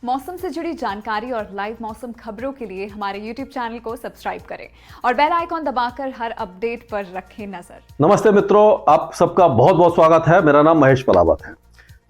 मौसम से जुड़ी जानकारी और लाइव मौसम खबरों के लिए हमारे YouTube चैनल को सब्सक्राइब करें और बेल आइकॉन दबाकर हर अपडेट पर रखें नजर। नमस्ते मित्रों, आप सबका बहुत बहुत स्वागत है। मेरा नाम महेश पलावत है।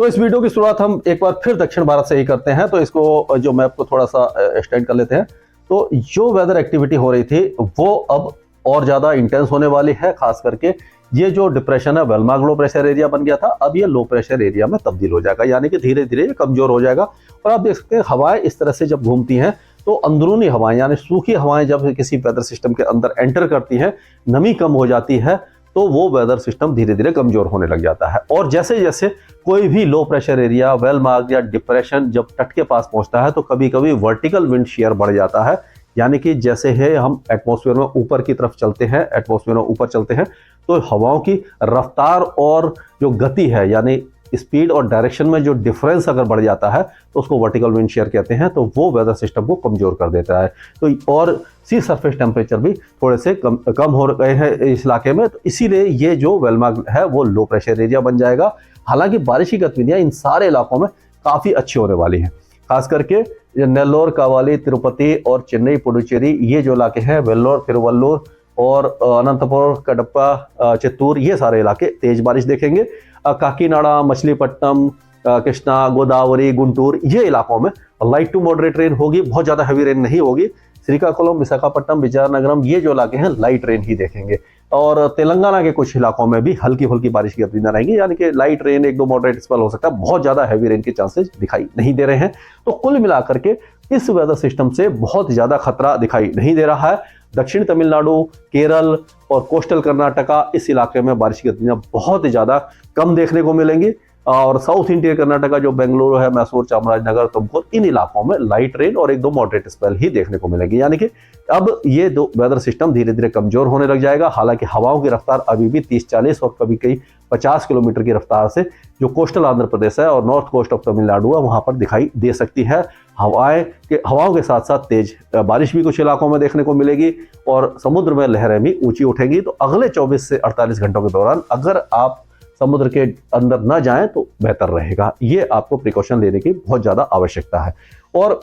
तो इस वीडियो की शुरुआत हम एक बार फिर दक्षिण भारत से ही करते हैं, तो इसको जो मैप को थोड़ा सा एक्सटेंड कर लेते हैं। तो जो वेदर एक्टिविटी हो रही थी वो अब और ज्यादा इंटेंस होने वाली है। खास करके ये जो डिप्रेशन है वेलमार्क लो प्रेशर एरिया बन गया था, अब ये लो प्रेशर एरिया में तब्दील हो जाएगा, यानी कि धीरे धीरे ये कमजोर हो जाएगा। और आप देख सकते हैं हवाएं इस तरह से जब घूमती हैं तो अंदरूनी हवाएं यानी सूखी हवाएं जब किसी वेदर सिस्टम के अंदर एंटर करती हैं, नमी कम हो जाती है, तो वो वेदर सिस्टम धीरे धीरे कमजोर होने लग जाता है। और जैसे जैसे कोई भी लो प्रेशर एरिया, वेलमार्क या डिप्रेशन जब तट के पास पहुंचता है तो कभी कभी वर्टिकल विंड शेयर बढ़ जाता है, यानी कि जैसे है हम एटमॉस्फेयर में ऊपर की तरफ चलते हैं, एटमॉस्फेयर में ऊपर चलते हैं तो हवाओं की रफ्तार और जो गति है यानी स्पीड और डायरेक्शन में जो डिफरेंस अगर बढ़ जाता है तो उसको वर्टिकल विंड शेयर कहते हैं। तो वो वेदर सिस्टम को कमजोर कर देता है। तो और सी सरफेस टेम्परेचर भी थोड़े से कम हो गए हैं इस इलाके में, तो इसीलिए ये जो वेलमार्क है वो लो प्रेशर एरिया बन जाएगा। हालांकि बारिश की गतिविधियां इन सारे इलाकों में काफी अच्छी होने वाली हैं। खास करके नेल्लोर, कावाली, तिरुपति और चेन्नई, पुडुचेरी, ये जो इलाके हैं, वेल्लोर, तिरुवल्लुर और अनंतपुर, कडप्पा, चित्तूर, ये सारे इलाके तेज बारिश देखेंगे। काकीनाडा, मछलीपट्टनम, कृष्णा, गोदावरी, गुंटूर, ये इलाकों में लाइट टू मॉडरेट रेन होगी, बहुत ज्यादा हैवी रेन नहीं होगी। श्रीकाकुलम, विशाखापट्टनम, विजयनगरम, ये जो इलाके हैं लाइट रेन ही देखेंगे। और तेलंगाना के कुछ इलाकों में भी हल्की फुल्की बारिश की गतिविधियां रहेंगी, यानी कि लाइट रेन, एक दो मॉडरेट स्पेल हो सकता है, बहुत ज्यादा हैवी रेन के चांसेस दिखाई नहीं दे रहे हैं। तो कुल मिलाकर के इस वेदर सिस्टम से बहुत ज्यादा खतरा दिखाई नहीं दे रहा है। दक्षिण तमिलनाडु, केरल और कोस्टल कर्नाटका, इस इलाके में बारिश की गतिविधियां बहुत ज्यादा कम देखने को मिलेंगी। और साउथ इंटीरियर कर्नाटका जो बेंगलुरु है, मैसूर, चामराजनगर, तुमकुर, इन इलाकों में लाइट रेन और एक दो मॉडरेट स्पेल ही देखने को मिलेगी, यानी कि अब ये दो वेदर सिस्टम धीरे धीरे कमजोर होने लग जाएगा। हालांकि हवाओं की रफ्तार अभी भी 30-40 और कभी कभी 50 किलोमीटर की रफ्तार से जो कोस्टल आंध्र प्रदेश है और नॉर्थ कोस्ट ऑफ तमिलनाडु है वहां पर दिखाई दे सकती है। हवाओं के साथ साथ तेज बारिश भी कुछ इलाकों में देखने को मिलेगी और समुद्र में लहरें भी ऊंची उठेंगी। तो अगले 24 से 48 घंटों के दौरान अगर आप समुद्र के अंदर न जाएं तो बेहतर रहेगा। ये आपको प्रिकॉशन लेने की बहुत ज्यादा आवश्यकता है। और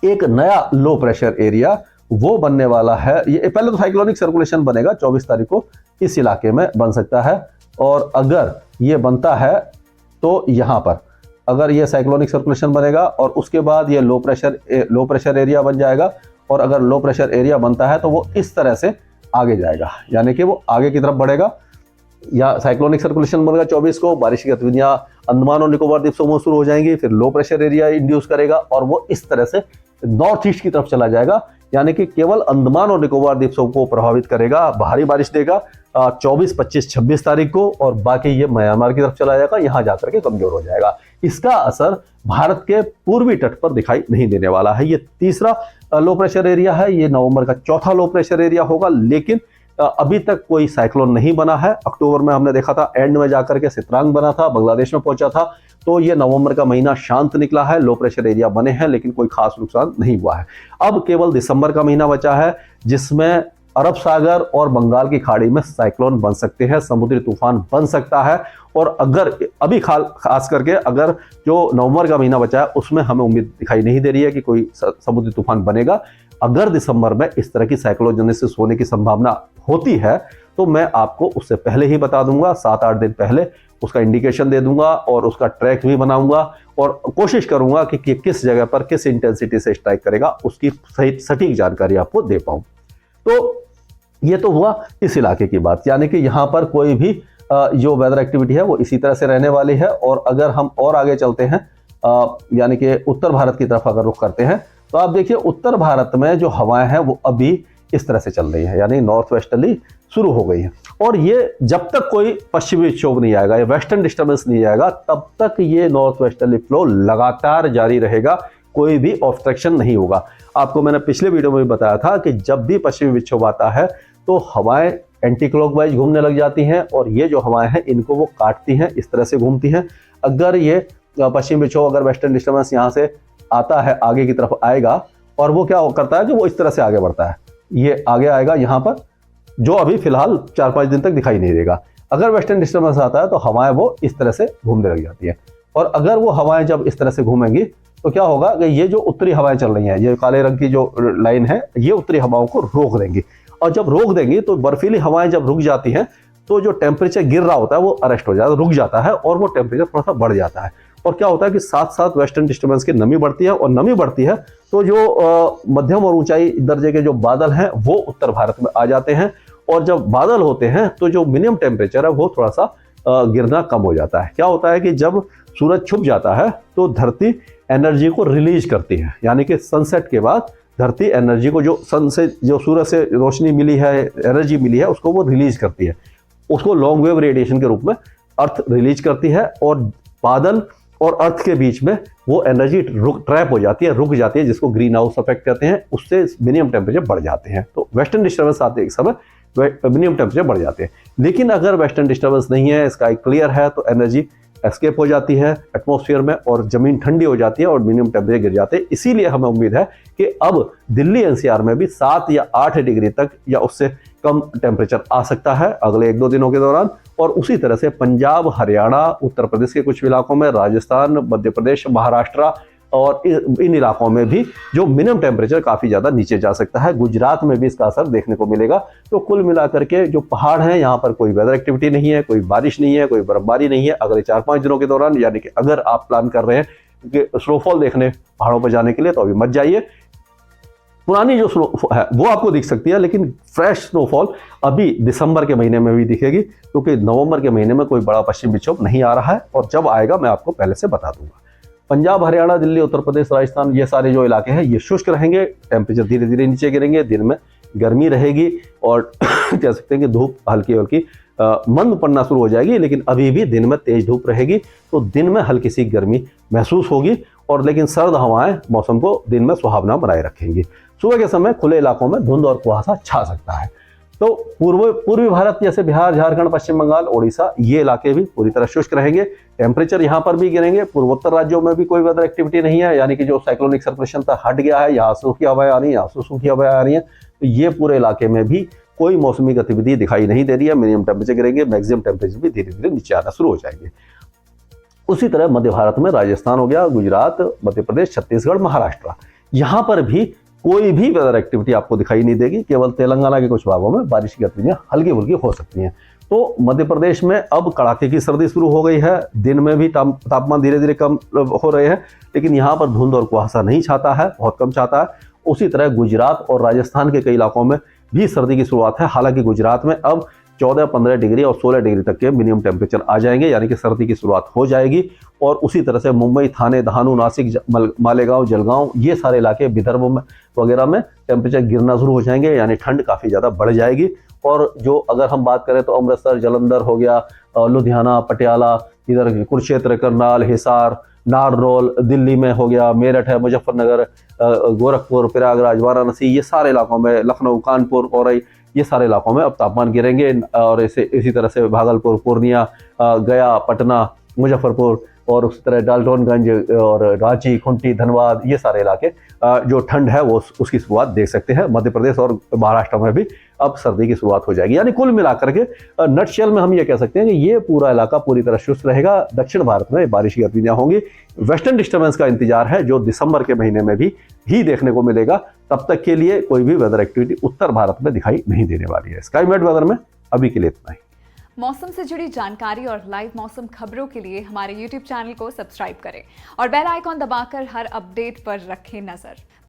एक नया लो प्रेशर एरिया वो बनने वाला है। ये पहले तो साइक्लोनिक सर्कुलेशन बनेगा 24 तारीख को इस इलाके में बन सकता है। और अगर ये बनता है तो यहाँ पर अगर ये साइक्लोनिक सर्कुलेशन बनेगा और उसके बाद ये लो प्रेशर एरिया बन जाएगा। और अगर लो प्रेशर एरिया बनता है तो वो इस तरह से आगे जाएगा, यानी कि वो आगे की तरफ बढ़ेगा। या साइक्लोनिक सर्कुलेशन बनेगा 24 को, बारिश की गतिविधियां अंडमान और निकोबार द्वीप समूह शुरू हो जाएंगी, फिर लो प्रेशर एरिया इंड्यूस करेगा और वो इस तरह से नॉर्थ ईस्ट की तरफ चला जाएगा, यानी कि केवल अंडमान और निकोबार द्वीप समूह को प्रभावित करेगा, भारी बारिश देगा 24, 25, 26 तारीख को। और बाकी ये म्यांमार की तरफ चला जाएगा, यहां जाकर के कमजोर हो जाएगा। इसका असर भारत के पूर्वी तट पर दिखाई नहीं देने वाला है। ये तीसरा लो प्रेशर एरिया है, ये नवंबर का चौथा लो प्रेशर एरिया होगा, लेकिन अभी तक कोई साइक्लोन नहीं बना है। अक्टूबर में हमने देखा था एंड में जाकर के सितरांग बना था, बांग्लादेश में पहुंचा था। तो ये नवंबर का महीना शांत निकला है, लो प्रेशर एरिया बने हैं लेकिन कोई खास नुकसान नहीं हुआ है। अब केवल दिसंबर का महीना बचा है जिसमें अरब सागर और बंगाल की खाड़ी में साइक्लोन बन सकते हैं, समुद्री तूफान बन सकता है। और अगर अभी खास करके अगर जो नवंबर का महीना बचा है उसमें हमें उम्मीद दिखाई नहीं दे रही है कि कोई समुद्री तूफान बनेगा। अगर दिसंबर में इस तरह की साइक्लोजेनेसिस होने की संभावना होती है तो मैं आपको उससे पहले ही बता दूंगा, 7-8 दिन पहले उसका इंडिकेशन दे दूंगा और उसका ट्रैक भी बनाऊंगा और कोशिश करूंगा कि किस जगह पर किस इंटेंसिटी से स्ट्राइक करेगा उसकी सटीक जानकारी आपको दे पाऊं। तो ये तो हुआ इस इलाके की बात, यानी कि यहाँ पर कोई भी जो वेदर एक्टिविटी है वो इसी तरह से रहने वाली है। और अगर हम और आगे चलते हैं यानी कि उत्तर भारत की तरफ अगर रुख करते हैं तो आप देखिए उत्तर भारत में जो हवाएं हैं वो अभी इस तरह से चल रही है, यानी नॉर्थ वेस्टर्ली शुरू हो गई है। और ये जब तक कोई पश्चिमी विक्षोभ नहीं आएगा, ये वेस्टर्न डिस्टर्बेंस नहीं आएगा, तब तक ये नॉर्थ वेस्टर्ली फ्लो लगातार जारी रहेगा, कोई भी ऑब्स्ट्रक्शन नहीं होगा। आपको मैंने पिछले वीडियो में भी बताया था कि जब भी पश्चिमी विक्षोभ आता है तो हवाएं एंटी क्लॉकवाइज घूमने लग जाती हैं और ये जो हवाएं हैं इनको वो काटती हैं, इस तरह से घूमती हैं। अगर ये पश्चिमी विक्षोभ, अगर वेस्टर्न डिस्टर्बेंस यहाँ से आता है, आगे की तरफ आएगा और वो क्या करता है कि वो इस तरह से आगे बढ़ता है, ये आगे आएगा यहाँ पर, जो अभी फिलहाल 4-5 दिन तक दिखाई नहीं देगा। अगर वेस्टर्न डिस्टर्बेंस आता है तो हवाएं वो इस तरह से घूमने लग जाती है। और अगर वो हवाएं जब इस तरह से घूमेंगी तो क्या होगा कि ये जो उत्तरी हवाएं चल रही हैं, ये काले रंग की जो लाइन है, ये उत्तरी हवाओं को रोक देंगी। और जब रोक देंगी तो बर्फीली हवाएं जब रुक जाती हैं तो जो टेम्परेचर गिर रहा होता है वो अरेस्ट हो जाता है, रुक जाता है और वो टेम्परेचर थोड़ा सा बढ़ जाता है। और क्या होता है कि साथ साथ वेस्टर्न डिस्टर्बेंस की नमी बढ़ती है, और नमी बढ़ती है तो जो मध्यम और ऊंचाई दर्जे के जो बादल हैं वो उत्तर भारत में आ जाते हैं। और जब बादल होते हैं तो जो मिनिमम टेम्परेचर है वो थोड़ा सा गिरना कम हो जाता है। क्या होता है कि जब सूरज छुप जाता है तो धरती एनर्जी को रिलीज करती है, यानी कि सनसेट के बाद धरती एनर्जी को, जो सन से, जो सूरज से रोशनी मिली है, एनर्जी मिली है, उसको वो रिलीज करती है। उसको लॉन्ग वेव रेडिएशन के रूप में अर्थ रिलीज करती है, और बादल और अर्थ के बीच में वो एनर्जी ट्रैप हो जाती है, रुक जाती है, जिसको ग्रीन हाउस इफेक्ट कहते हैं। उससे मिनिमम टेम्परेचर बढ़ जाते हैं। तो वेस्टर्न डिस्टर्बेंस आते एक समय मिनिमम टेम्परेचर बढ़ जाते हैं। लेकिन अगर वेस्टर्न डिस्टर्बेंस नहीं है, स्काई क्लियर है, तो एनर्जी एस्केप हो जाती है एटमॉस्फेयर में और जमीन ठंडी हो जाती है और मिनिमम टेम्परेचर गिर जाते हैं। इसीलिए हमें उम्मीद है कि अब दिल्ली एनसीआर में भी 7 या 8 डिग्री तक या उससे कम टेम्परेचर आ सकता है अगले 1-2 दिनों के दौरान। और उसी तरह से पंजाब, हरियाणा, उत्तर प्रदेश के कुछ इलाकों में, राजस्थान, मध्य प्रदेश, महाराष्ट्र और इन इलाकों में भी जो मिनिमम टेम्परेचर काफ़ी ज़्यादा नीचे जा सकता है। गुजरात में भी इसका असर देखने को मिलेगा। तो कुल मिलाकर के जो पहाड़ हैं, यहाँ पर कोई वेदर एक्टिविटी नहीं है, कोई बारिश नहीं है, कोई बर्फबारी नहीं है अगले 4-5 दिनों के दौरान। यानी कि अगर आप प्लान कर रहे हैं कि स्नोफॉल देखने पहाड़ों पर जाने के लिए, तो अभी मत जाइए। पुरानी जो स्नो है वो आपको दिख सकती है, लेकिन फ्रेश स्नोफॉल अभी दिसंबर के महीने में भी दिखेगी, क्योंकि नवंबर के महीने में कोई बड़ा पश्चिमी विक्षोभ नहीं आ रहा है, और जब आएगा मैं आपको पहले से बता दूंगा। पंजाब, हरियाणा, दिल्ली, उत्तर प्रदेश, राजस्थान, ये सारे जो इलाके हैं ये शुष्क रहेंगे, टेम्परेचर धीरे धीरे नीचे गिरेंगे, दिन में गर्मी रहेगी, और कह सकते हैं कि धूप हल्की हल्की मंद पड़ना शुरू हो जाएगी, लेकिन अभी भी दिन में तेज धूप रहेगी। तो दिन में हल्की सी गर्मी महसूस होगी, और लेकिन सर्द हवाएं मौसम को दिन में सुहावना बनाए रखेंगी। सुबह के समय खुले इलाकों में धुंध और कुहासा छा सकता है। तो पूर्वी भारत जैसे बिहार, झारखंड, पश्चिम बंगाल, ओडिशा, ये इलाके भी पूरी तरह शुष्क रहेंगे। टेम्परेचर यहाँ पर भी गिरेंगे। पूर्वोत्तर राज्यों में भी कोई वेदर एक्टिविटी नहीं है, यानी कि जो साइक्लोनिक सर्कुलेशन था हट गया है, यहाँ सूखी हवाएं आ रही हैं, यहाँ से सूखी हवाएं आ रही हैं। तो ये पूरे इलाके में भी कोई मौसमी गतिविधि दिखाई नहीं दे रही है। मिनिमम टेम्परेचर गिरेंगे, मैक्सिमम टेम्परेचर भी धीरे धीरे नीचे आना शुरू हो जाएंगे। उसी तरह मध्य भारत में राजस्थान हो गया, गुजरात, मध्य प्रदेश, छत्तीसगढ़, महाराष्ट्र, यहाँ पर भी कोई भी वेदर एक्टिविटी आपको दिखाई नहीं देगी। केवल तेलंगाना के कुछ भागों में बारिश की गतिविधियां हल्की फुल्की हो सकती हैं। तो मध्य प्रदेश में अब कड़ाके की सर्दी शुरू हो गई है। दिन में भी तापमान धीरे धीरे कम हो रहे हैं, लेकिन यहाँ पर धुंध और कुहासा नहीं छाता है, बहुत कम छाता है। उसी तरह गुजरात और राजस्थान के कई इलाकों में भी सर्दी की शुरुआत है। हालांकि गुजरात में अब 14-15 डिग्री और 16 डिग्री तक के मिनिमम टेम्परेचर आ जाएंगे, यानी कि सर्दी की शुरुआत हो जाएगी। और उसी तरह से मुंबई, थाने, धानू, नासिक, मालेगांव, जलगांव, ये सारे इलाके विदर्भ में वगैरह में टेम्परेचर गिरना शुरू हो जाएंगे, यानी ठंड काफ़ी ज़्यादा बढ़ जाएगी। और जो अगर हम बात करें तो अमृतसर, जालंधर हो गया, लुधियाना, पटियाला, इधर कुरुक्षेत्र, करनाल, हिसार, नारनौल, दिल्ली में हो गया, मेरठ है, मुजफ्फरनगर, गोरखपुर, प्रयागराज, वाराणसी, ये सारे इलाकों में, लखनऊ, कानपुर, औरई, ये सारे इलाकों में अब तापमान गिरेंगे। और इसी तरह से भागलपुर, पूर्णिया, गया, पटना, मुजफ्फरपुर, और उसी तरह डाल्टनगंज और रांची, खूंटी, धनबाद, ये सारे इलाके जो ठंड है वो उसकी शुरुआत देख सकते हैं। मध्य प्रदेश और महाराष्ट्र में भी अब सर्दी की शुरुआत हो जाएगी। यानी कुल मिलाकर के नटशेल में हम ये कह सकते हैं कि ये पूरा इलाका पूरी तरह शुष्क रहेगा। दक्षिण भारत में बारिश की गतिविधियां होंगी। वेस्टर्न डिस्टर्बेंस का इंतजार है जो दिसंबर के महीने में भी देखने को मिलेगा। तब तक के लिए कोई भी वेदर एक्टिविटी उत्तर भारत में दिखाई नहीं देने वाली है। स्काईमेट वेदर में अभी के लिए इतना ही। मौसम से जुड़ी जानकारी और लाइव मौसम खबरों के लिए हमारे YouTube चैनल को सब्सक्राइब करें और बेल आइकॉन दबाकर हर अपडेट पर रखें नजर।